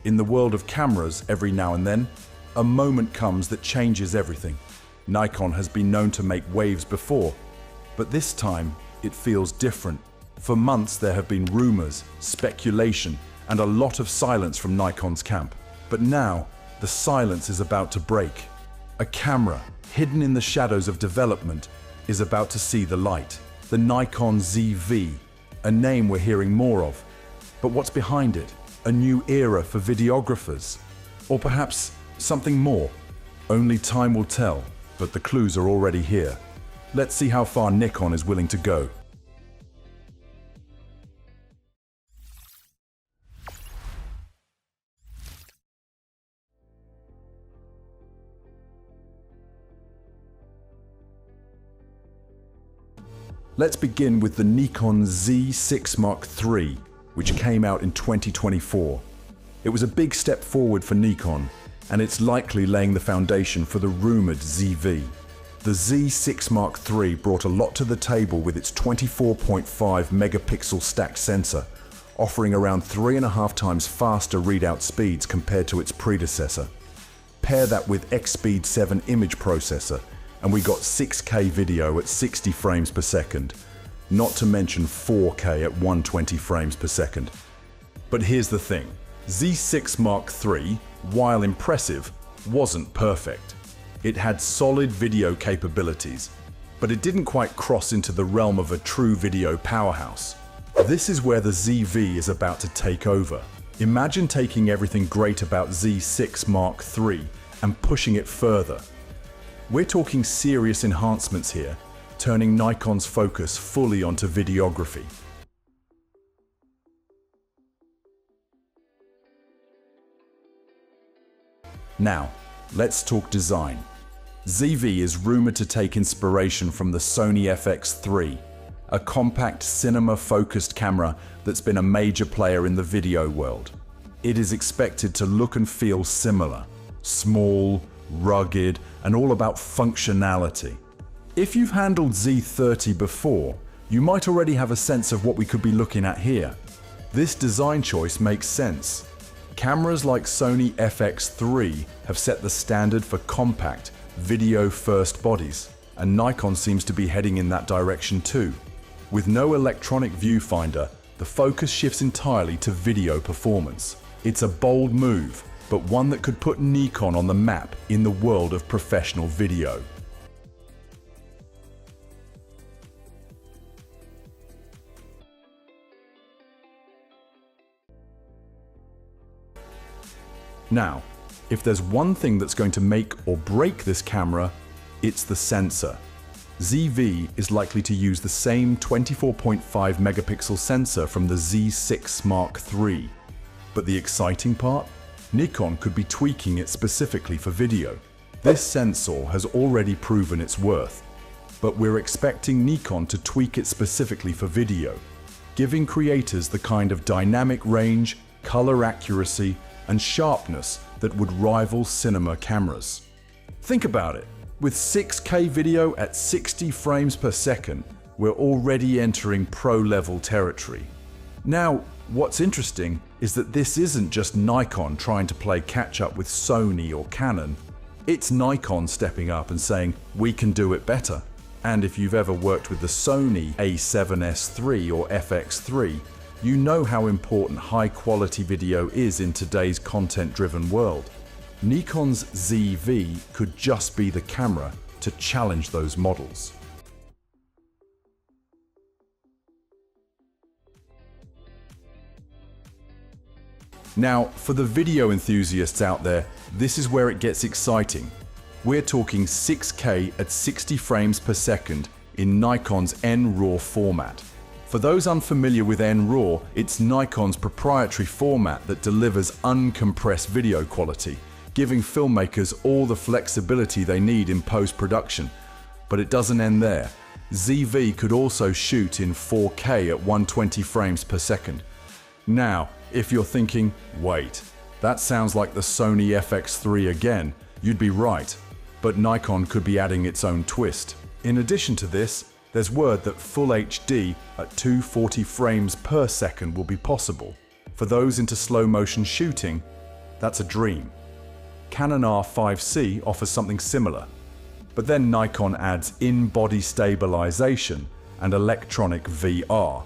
In the world of cameras, every now and then, a moment comes that changes everything. Nikon has been known to make waves before, but this time it feels different. For months there have been rumors, speculation, and a lot of silence from Nikon's camp. But now, the silence is about to break. A camera, hidden in the shadows of development, is about to see the light. The Nikon ZV, a name we're hearing more of. But what's behind it? A new era for videographers? Or perhaps something more? Only time will tell, but the clues are already here. Let's see how far Nikon is willing to go. Let's begin with the Nikon Z6 Mark III, which came out in 2024. It was a big step forward for Nikon, and it's likely laying the foundation for the rumored ZV. The Z6 Mark III brought a lot to the table with its 24.5 megapixel stacked sensor, offering around 3.5 times faster readout speeds compared to its predecessor. Pair that with X-Speed 7 image processor, and we got 6K video at 60 frames per second, not to mention 4K at 120 frames per second. But here's the thing, Z6 Mark III, while impressive, wasn't perfect. It had solid video capabilities, but it didn't quite cross into the realm of a true video powerhouse. This is where the ZV is about to take over. Imagine taking everything great about Z6 Mark III and pushing it further. We're talking serious enhancements here, turning Nikon's focus fully onto videography. Now, let's talk design. ZV is rumored to take inspiration from the Sony FX3, a compact cinema-focused camera that's been a major player in the video world. It is expected to look and feel similar, small, rugged, and all about functionality. If you've handled Z30 before, you might already have a sense of what we could be looking at here. This design choice makes sense. Cameras like Sony FX3 have set the standard for compact, video-first bodies, and Nikon seems to be heading in that direction too. With no electronic viewfinder, the focus shifts entirely to video performance. It's a bold move, but one that could put Nikon on the map in the world of professional video. Now, if there's one thing that's going to make or break this camera, it's the sensor. ZV is likely to use the same 24.5 megapixel sensor from the Z6 Mark III. But the exciting part? Nikon could be tweaking it specifically for video. This sensor has already proven its worth, but we're expecting Nikon to tweak it specifically for video, giving creators the kind of dynamic range, color accuracy, and sharpness that would rival cinema cameras. Think about it. With 6K video at 60 frames per second, we're already entering pro-level territory. Now, what's interesting is that this isn't just Nikon trying to play catch-up with Sony or Canon. It's Nikon stepping up and saying, we can do it better. And if you've ever worked with the Sony A7S III or FX3, you know how important high-quality video is in today's content-driven world. Nikon's ZV could just be the camera to challenge those models. Now, for the video enthusiasts out there, this is where it gets exciting. We're talking 6K at 60 frames per second in Nikon's N-RAW format. For those unfamiliar with N-RAW, it's Nikon's proprietary format that delivers uncompressed video quality, giving filmmakers all the flexibility they need in post-production. But it doesn't end there. ZV could also shoot in 4K at 120 frames per second. Now, if you're thinking, wait, that sounds like the Sony FX3 again, you'd be right. But Nikon could be adding its own twist. In addition to this, there's word that Full HD at 240 frames per second will be possible. For those into slow motion shooting, That's a dream. Canon R5C offers something similar, but then Nikon adds in-body stabilization and electronic VR.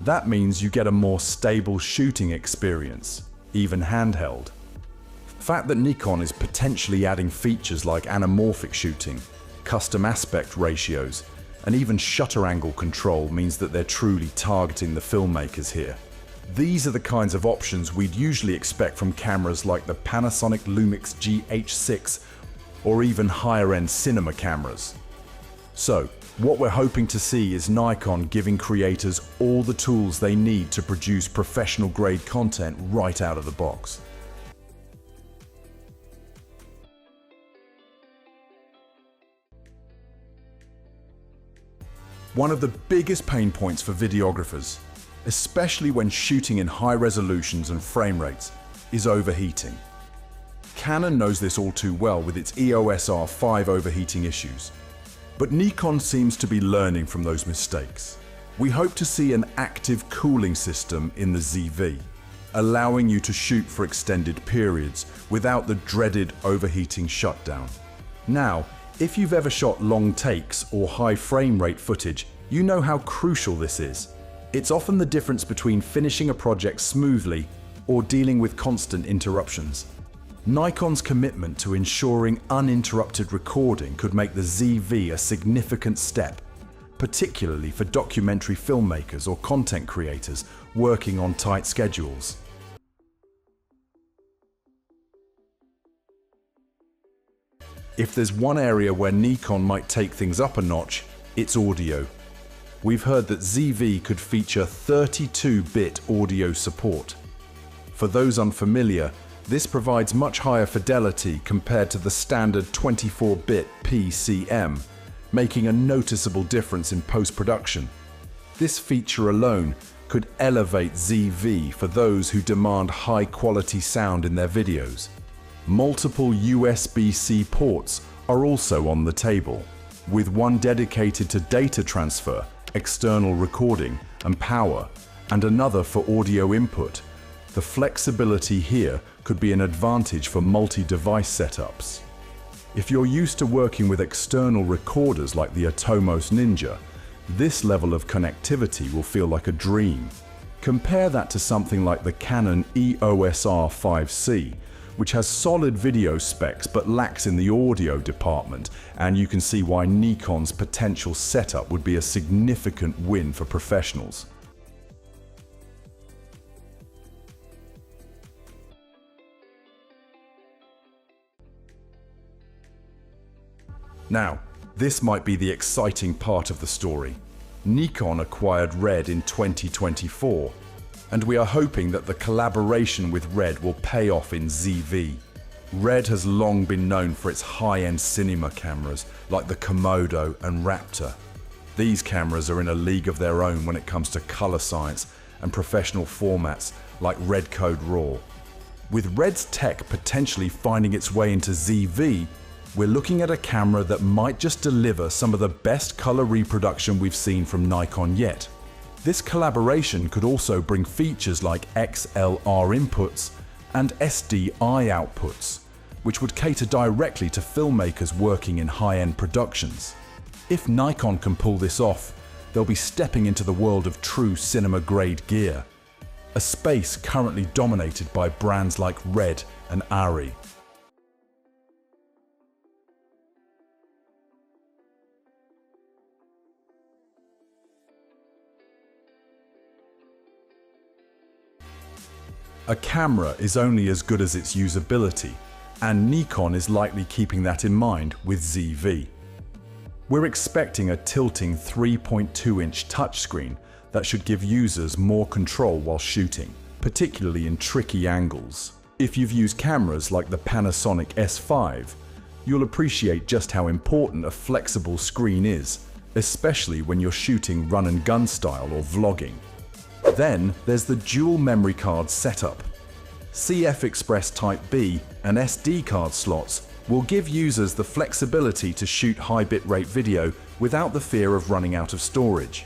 That means you get a more stable shooting experience, even handheld. The fact that Nikon is potentially adding features like anamorphic shooting, custom aspect ratios, and even shutter angle control means that they're truly targeting the filmmakers here. These are the kinds of options we'd usually expect from cameras like the Panasonic Lumix GH6 or even higher-end cinema cameras. So, what we're hoping to see is Nikon giving creators all the tools they need to produce professional-grade content right out of the box. One of the biggest pain points for videographers, especially when shooting in high resolutions and frame rates, is overheating. Canon knows this all too well with its EOS R5 overheating issues. But Nikon seems to be learning from those mistakes. We hope to see an active cooling system in the ZV, allowing you to shoot for extended periods without the dreaded overheating shutdown. Now, if you've ever shot long takes or high frame rate footage, you know how crucial this is. It's often the difference between finishing a project smoothly or dealing with constant interruptions. Nikon's commitment to ensuring uninterrupted recording could make the ZV a significant step, particularly for documentary filmmakers or content creators working on tight schedules. If there's one area where Nikon might take things up a notch, it's audio. We've heard that ZV could feature 32-bit audio support. For those unfamiliar, this provides much higher fidelity compared to the standard 24-bit PCM, making a noticeable difference in post-production. This feature alone could elevate ZV for those who demand high-quality sound in their videos. Multiple USB-C ports are also on the table, with one dedicated to data transfer, external recording, and power, and another for audio input. The flexibility here could be an advantage for multi-device setups. If you're used to working with external recorders like the Atomos Ninja, this level of connectivity will feel like a dream. Compare that to something like the Canon EOS R5C, which has solid video specs but lacks in the audio department, and you can see why Nikon's potential setup would be a significant win for professionals. Now, this might be the exciting part of the story. Nikon acquired Red in 2024, and we are hoping that the collaboration with Red will pay off in ZV. Red has long been known for its high-end cinema cameras like the Komodo and Raptor. These cameras are in a league of their own when it comes to color science and professional formats like Red Code RAW. With Red's tech potentially finding its way into ZV, we're looking at a camera that might just deliver some of the best color reproduction we've seen from Nikon yet. This collaboration could also bring features like XLR inputs and SDI outputs, which would cater directly to filmmakers working in high-end productions. If Nikon can pull this off, they'll be stepping into the world of true cinema-grade gear, a space currently dominated by brands like Red and Arri. A camera is only as good as its usability, and Nikon is likely keeping that in mind with ZV. We're expecting a tilting 3.2-inch touchscreen that should give users more control while shooting, particularly in tricky angles. If you've used cameras like the Panasonic S5, you'll appreciate just how important a flexible screen is, especially when you're shooting run-and-gun style or vlogging. Then there's the dual memory card setup. CF Express Type B and SD card slots will give users the flexibility to shoot high bitrate video without the fear of running out of storage.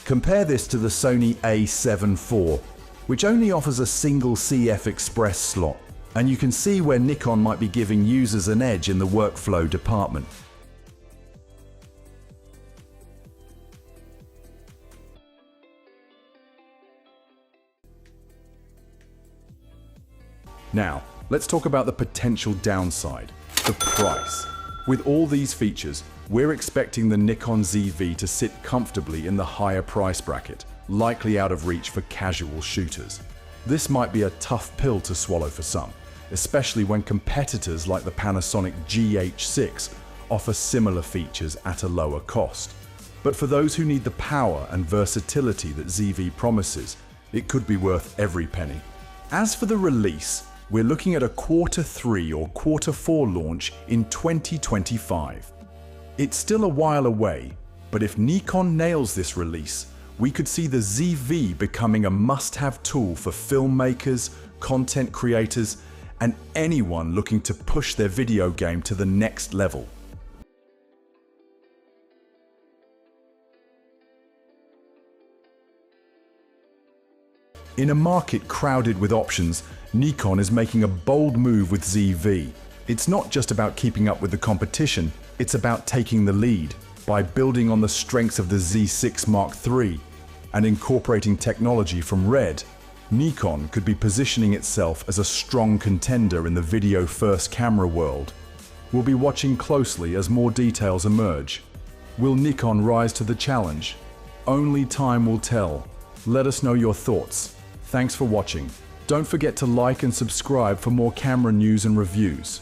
Compare this to the Sony A7 IV, which only offers a single CF Express slot And you can see where Nikon might be giving users an edge in the workflow department. Now, let's talk about the potential downside, the price. With all these features, we're expecting the Nikon ZV to sit comfortably in the higher price bracket, likely out of reach for casual shooters. This might be a tough pill to swallow for some, especially when competitors like the Panasonic GH6 offer similar features at a lower cost. But for those who need the power and versatility that ZV promises, it could be worth every penny. As for the release, we're looking at a Q3 or Q4 launch in 2025. It's still a while away, but if Nikon nails this release, we could see the ZV becoming a must-have tool for filmmakers, content creators, and anyone looking to push their video game to the next level. In a market crowded with options, Nikon is making a bold move with ZV. It's not just about keeping up with the competition, it's about taking the lead. By building on the strengths of the Z6 Mark III and incorporating technology from Red, Nikon could be positioning itself as a strong contender in the video-first camera world. We'll be watching closely as more details emerge. Will Nikon rise to the challenge? Only time will tell. Let us know your thoughts. Thanks for watching. Don't forget to like and subscribe for more camera news and reviews.